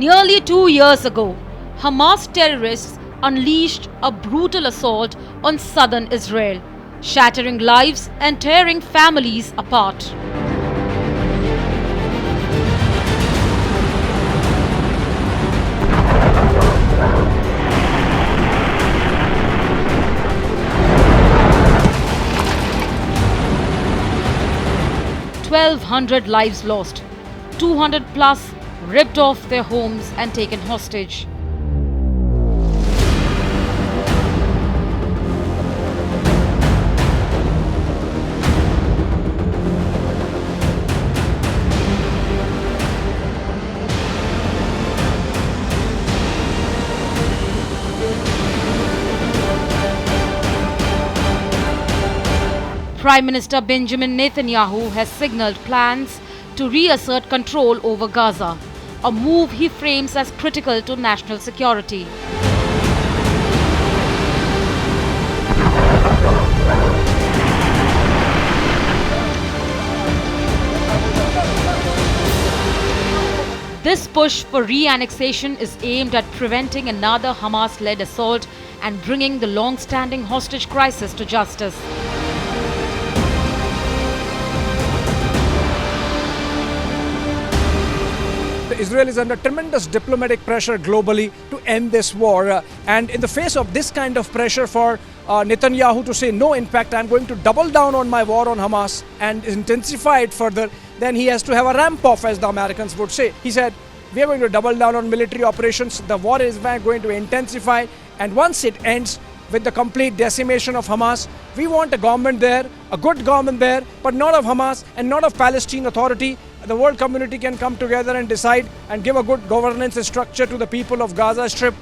Nearly 2 years ago, Hamas terrorists unleashed a brutal assault on southern Israel, shattering lives and tearing families apart. "1,200 lives lost, 200 plus ripped off their homes and taken hostage." Prime Minister Benjamin Netanyahu has signaled plans to reassert control over Gaza, a move he frames as critical to national security. This push for re-annexation is aimed at preventing another Hamas-led assault and bringing the long-standing hostage crisis to justice. Israel is under tremendous diplomatic pressure globally to end this war. And in the face of this kind of pressure for Netanyahu to say, no, in fact, I'm going to double down on my war on Hamas and intensify it further, then he has to have a ramp off, as the Americans would say. He said, we are going to double down on military operations. The war is going to intensify. And once it ends with the complete decimation of Hamas, we want a government there, a good government there, but not of Hamas and not of Palestine Authority. The world community can come together and decide and give a good governance structure to the people of Gaza Strip.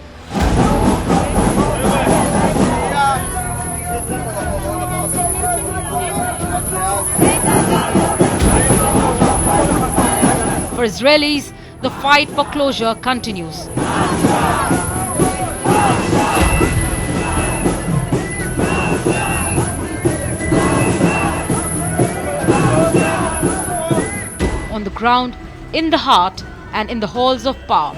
For Israelis, the fight for closure continues. On the ground, in the heart, and in the halls of power.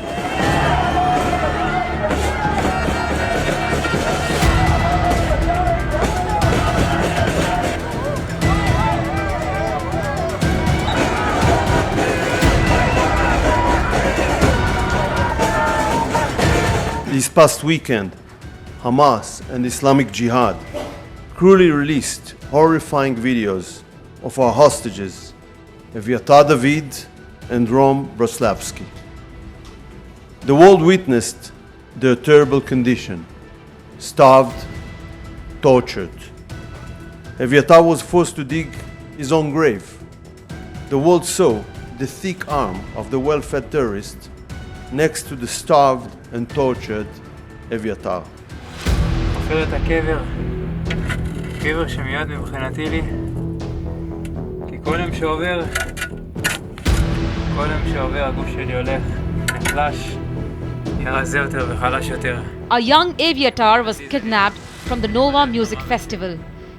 This past weekend, Hamas and Islamic Jihad cruelly released horrifying videos of our hostages, Eviatar David and Rom Broslavsky. The world witnessed their terrible condition, starved, tortured. Eviatar was forced to dig his own grave. The world saw the thick arm of the well-fed terrorist next to the starved and tortured Eviatar. חופר את הקבר, קבר שמיד מבחינתי לי, כי כל יום שעובר הגוף שלי הולך, נחלש, ירזה יותר וחלש יותר. A young Aviatar was kidnapped from the Nova Music Festival.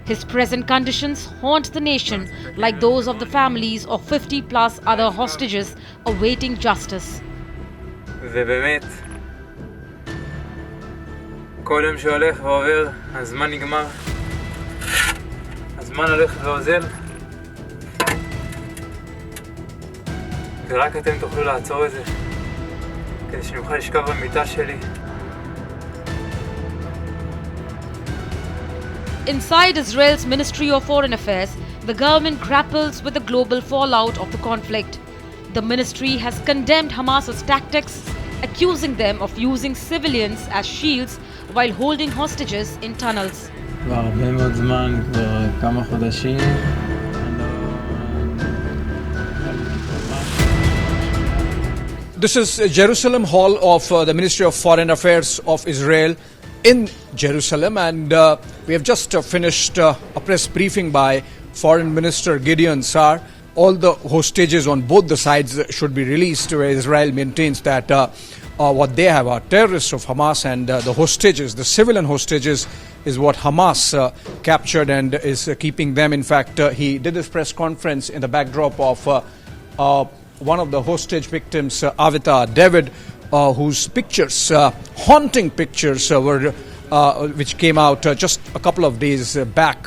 His present conditions haunt the nation like those of the families of 50 plus other hostages awaiting justice. ובאמת, כל יום שהולך ועובר, הזמן נגמר. הזמן הולך ואוזל. ורק אתם תוכלו לעצור את זה, כדי שנוכל לשכב במיטה שלי. Inside Israel's Ministry of Foreign Affairs, the government grapples with the global fallout of the conflict. The ministry has condemned Hamas's tactics, accusing them of using civilians as shields while holding hostages in tunnels. כבר הרבה מאוד זמן, כבר כמה חודשים. This is Jerusalem Hall of the Ministry of Foreign Affairs of Israel in Jerusalem, and we have just finished a press briefing by Foreign Minister Gideon Sa'ar. All the hostages on both the sides should be released, where Israel maintains that what they have are terrorists of Hamas, and the hostages, the civilian hostages, is what Hamas captured and is keeping them. In fact, he did this press conference in the backdrop of one of the hostage victims, Avitar David, whose pictures, haunting pictures, were which came out just a couple of days back.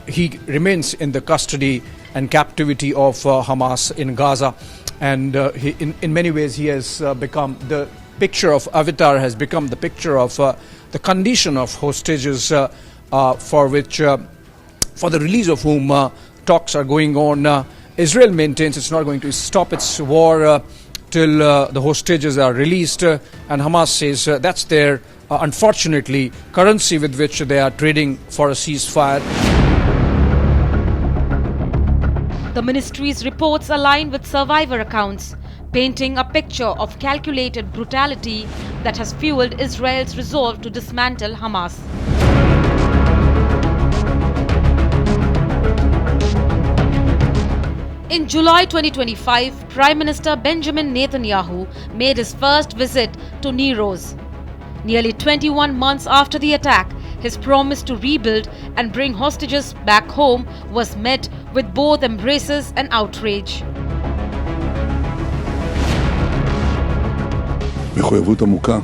He remains in the custody and captivity of Hamas in Gaza, and in many ways he has become the picture of Avitar has become the picture of the condition of hostages for the release of whom talks are going on. Israel maintains it's not going to stop its war till the hostages are released, and Hamas says that's their, unfortunately, currency with which they are trading for a ceasefire. The ministry's reports align with survivor accounts, painting a picture of calculated brutality that has fueled Israel's resolve to dismantle Hamas. In July 2025, Prime Minister Benjamin Netanyahu made his first visit to Niroz. Nearly 21 months after the attack, his promise to rebuild and bring hostages back home was met with both embraces and outrage. מחויבות עמוקה,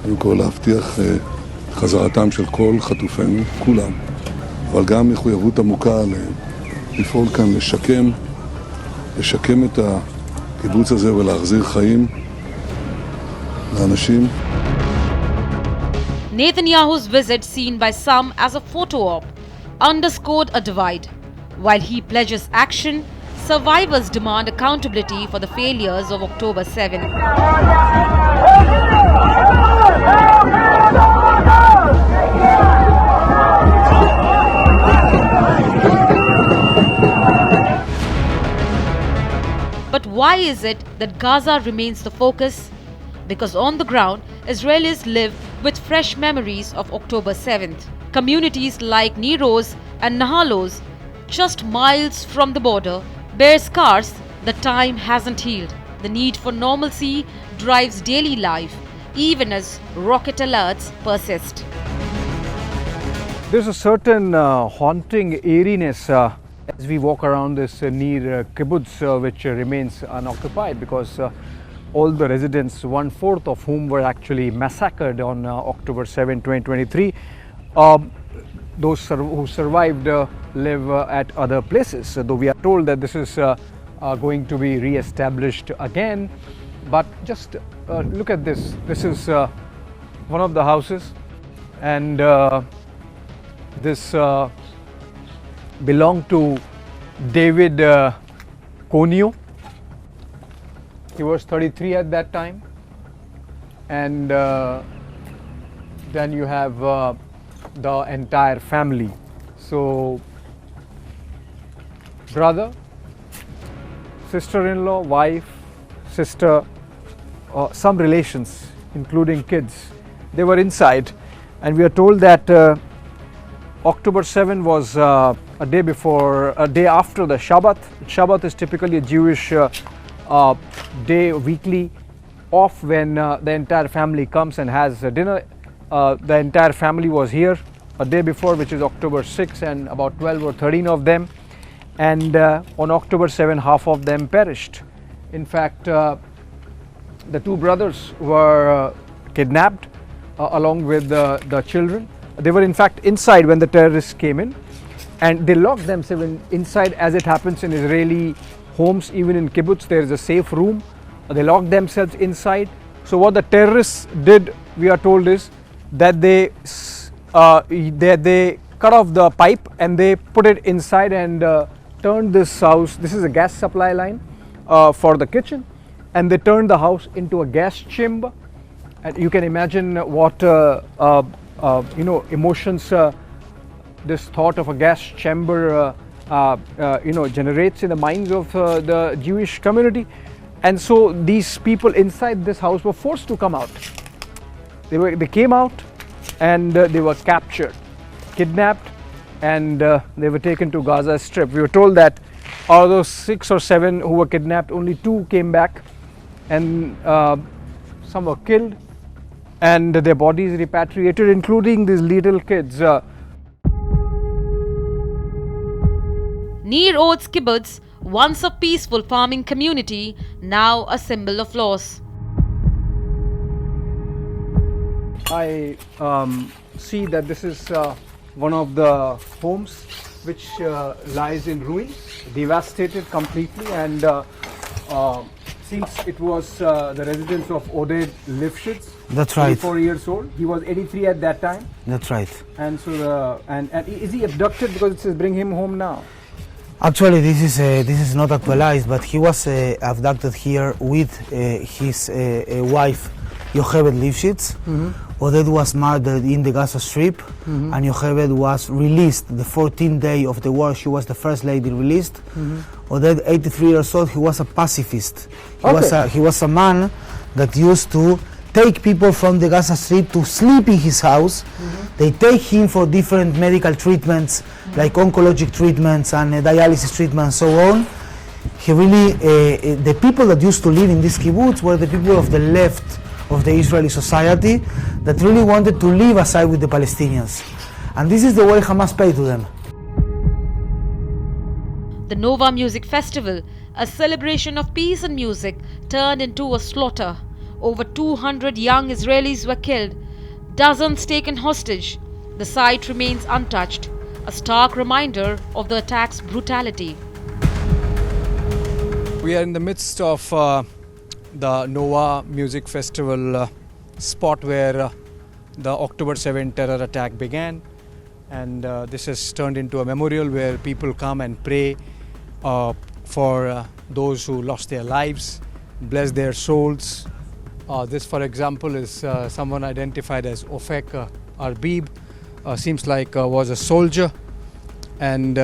קודם כל להבטיח חזרתם של כל חטופינו, כולם, אבל גם מחויבות עמוקה לפעול כאן לשקם את הקיבוץ הזה ולהחזיר חיים לאנשים. Netanyahu's visit, seen by some as a photo op, underscored a divide. While he pledges action, survivors demand accountability for the failures of October 7. But why is it that Gaza remains the focus? Because on the ground, Israelis live with fresh memories of October 7th. Communities like Niroz and Nahalos, just miles from the border, bear scars that time hasn't healed. The need for normalcy drives daily life, even as rocket alerts persist. There's a certain haunting eeriness as we walk around this near Kibbutz, which remains unoccupied because all the residents, 1/4 of whom were actually massacred on October 7, 2023. Those who survived live at other places, though we are told that this is going to be re-established again. But just look at this. This is one of the houses, and this belonged to David Konio. He was 33 at that time, and then you have the entire family. So brother, sister-in-law, wife, sister, some relations including kids, they were inside, and we are told that October 7 was a day after the Shabbat. Shabbat is typically a Jewish day, weekly off, when the entire family comes and has dinner. The entire family was here a day before, which is October 6, and about 12 or 13 of them. And on October 7, half of them perished. In fact, the two brothers were kidnapped along with the children. They were in fact inside when the terrorists came in, and they locked themselves inside, as it happens in Israeli homes. Even in kibbutz there is a safe room. They locked themselves inside. So what the terrorists did, we are told, is that they cut off the pipe and they put it inside and turned this house. This is a gas supply line for the kitchen, and they turned the house into a gas chamber. And you can imagine what emotions this thought of a gas chamber generates in the minds of the Jewish community. And so these people inside this house were forced to come out. They came out, and they were captured, kidnapped, and they were taken to Gaza Strip. We were told that out of those 6 or 7 who were kidnapped, only 2 came back, and some were killed, and their bodies repatriated, including these little kids. Nir Oz Kibbutz, once a peaceful farming community, now a symbol of loss. I see that this is one of the homes which lies in ruins, devastated completely, and seems it was the residence of Oded Lifshitz. That's right. 24 years old. He was 83 at that time. That's right. And so, and is he abducted, because it says bring him home now? Actually, this is not actualized, but he was abducted here with his wife, Yocheved Lifshitz. Oded was murdered in the Gaza Strip, and Yocheved was released the 14th day of the war. She was the first lady released. Oded, 83 years old, he was a pacifist. He was a man that used to take people from the Gaza Strip to sleep in his house. They take him for different medical treatments, like oncologic treatments and dialysis treatments and so on. He really, the people that used to live in this kibbutz were the people of the left of the Israeli society that really wanted to live aside with the Palestinians. And this is the way Hamas paid to them. The Nova Music Festival, a celebration of peace and music, turned into a slaughter. Over 200 young Israelis were killed, dozens taken hostage. The site remains untouched, a stark reminder of the attack's brutality. We are in the midst of the Nova Music Festival spot where the October 7 terror attack began, and this has turned into a memorial where people come and pray for those who lost their lives, bless their souls. This, for example, is someone identified as Ofek Arbib, seems like was a soldier, and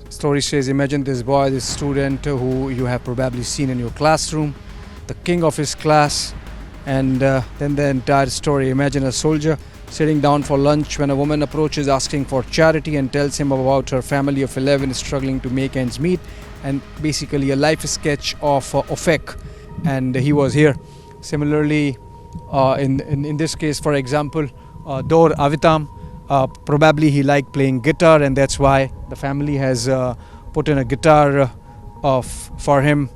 story says, imagine this boy, this student who you have probably seen in your classroom, the king of his class, and then the entire story. Imagine a soldier sitting down for lunch when a woman approaches asking for charity and tells him about her family of 11 struggling to make ends meet, and basically a life sketch of Ofek, and he was here. Similarly, in this case, for example, Dor Avitam, probably he liked playing guitar, and that's why the family has put in a guitar for him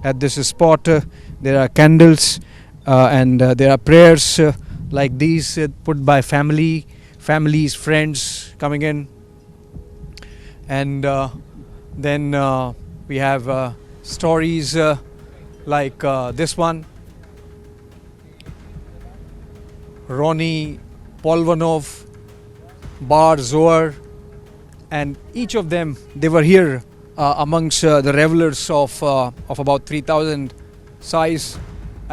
at this spot. There are candles and there are prayers like these put by families, friends coming in. And then we have stories like this one, Roni Polvanov, Bar Zohar, and each of them, they were here amongst the revelers of about 3,000 size,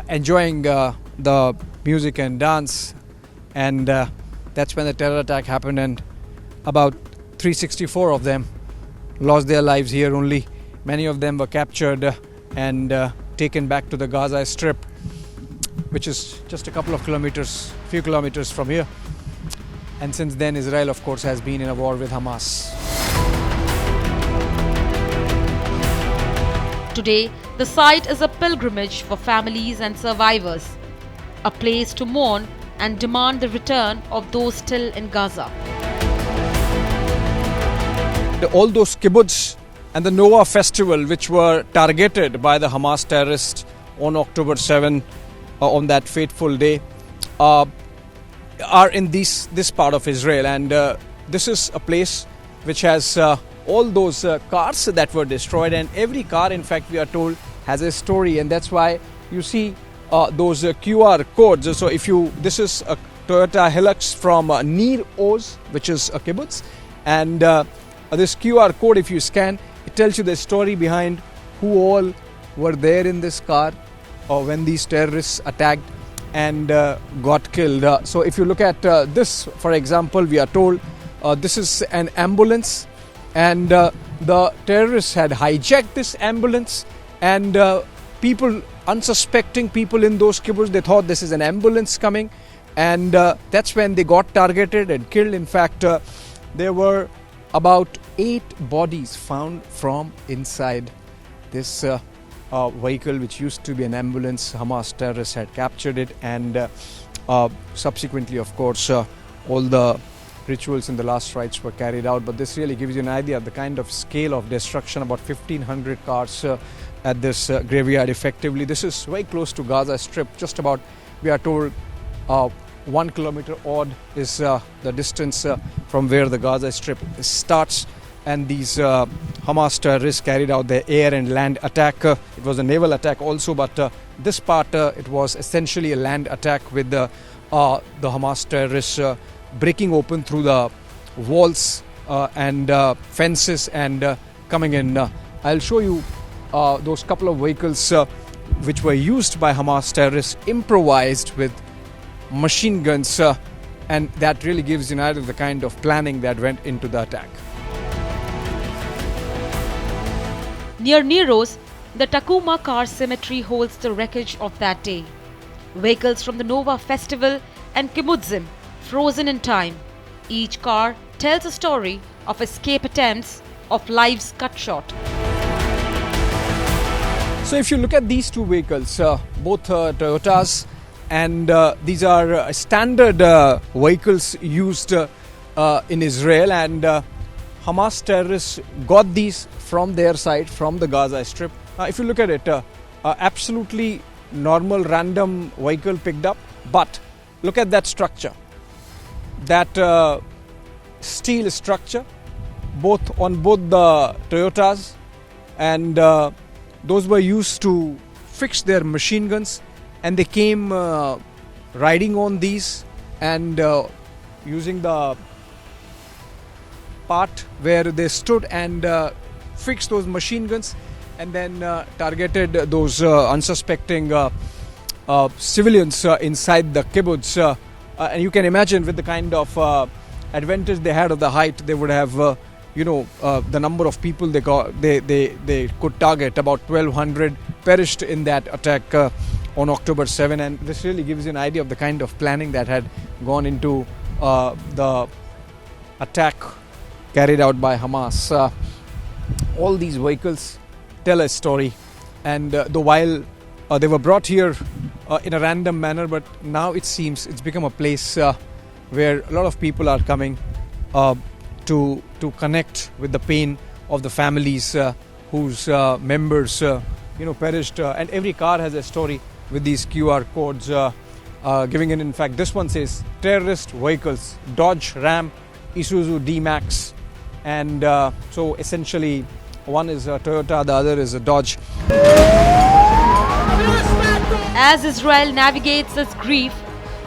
enjoying the music and dance. And that's when the terror attack happened, and about 364 of them lost their lives here only. Many of them were captured and taken back to the Gaza Strip, which is just a few kilometers from here. And since then, Israel, of course, has been in a war with Hamas. Today, the site is a pilgrimage for families and survivors, a place to mourn and demand the return of those still in Gaza. all those kibbutz and the Nova festival, which were targeted by the Hamas terrorists on October 7, on that fateful day, are in this part of Israel. And this is a place which has all those cars that were destroyed, and every car, in fact, we are told, has a story. And that's why you see those QR codes. So this is a Toyota Hilux from Nir Oz, which is a kibbutz, and this QR code, if you scan, it tells you the story behind who all were there in this car when these terrorists attacked and got killed. So if you look at this, for example, we are told this is an ambulance, and the terrorists had hijacked this ambulance, and unsuspecting people in those kibbutz, they thought this is an ambulance coming, and that's when they got targeted and killed. In fact, there were about 8 bodies found from inside this vehicle, which used to be an ambulance. Hamas terrorists had captured it, and subsequently, of course, all the rituals and the last rites were carried out. But this really gives you an idea of the kind of scale of destruction. About 1,500 cars at this graveyard. Effectively, this is very close to Gaza Strip. Just about, we are told, 1 kilometer odd is the distance from where the Gaza Strip starts. And these Hamas terrorists carried out their air and land attack. It was a naval attack also, but this part, it was essentially a land attack with the Hamas terrorists breaking open through the walls and fences and coming in. I'll show you those couple of vehicles which were used by Hamas terrorists, improvised with machine guns, and that really gives you an idea of the kind of planning that went into the attack. Near Nero's, the Takuma car cemetery holds the wreckage of that day. Vehicles from the Nova festival and kibbutzim frozen in time. Each car tells a story of escape attempts, of lives cut short. So if you look at these two vehicles, both Toyotas, and these are standard vehicles used in Israel, and Hamas terrorists got these from their side, from the Gaza Strip. If you look at it, absolutely normal random vehicle picked up, but look at that structure, that steel structure, on both the Toyotas, and those were used to fix their machine guns, and they came riding on these and using the part where they stood and fixed those machine guns, and then targeted those unsuspecting civilians inside the kibbutz. And you can imagine, with the kind of advantage they had of the height, they would have the number of people they could target. About 1,200 perished in that attack on October 7, and this really gives you an idea of the kind of planning that had gone into the attack carried out by Hamas. All these vehicles tell a story, and while they were brought here in a random manner, but now it seems it's become a place where a lot of people are coming to connect with the pain of the families whose members perished. And every car has a story with these QR codes giving it. In fact, this one says terrorist vehicles, Dodge, Ram, Isuzu D-Max, and so essentially one is a Toyota, the other is a Dodge. As Israel navigates its grief,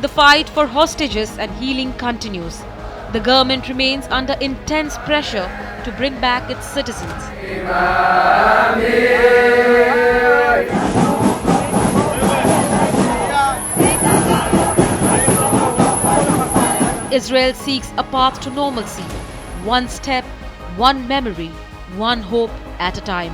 the fight for hostages and healing continues. The government remains under intense pressure to bring back its citizens. Israel seeks a path to normalcy, one step, one memory, one hope at a time.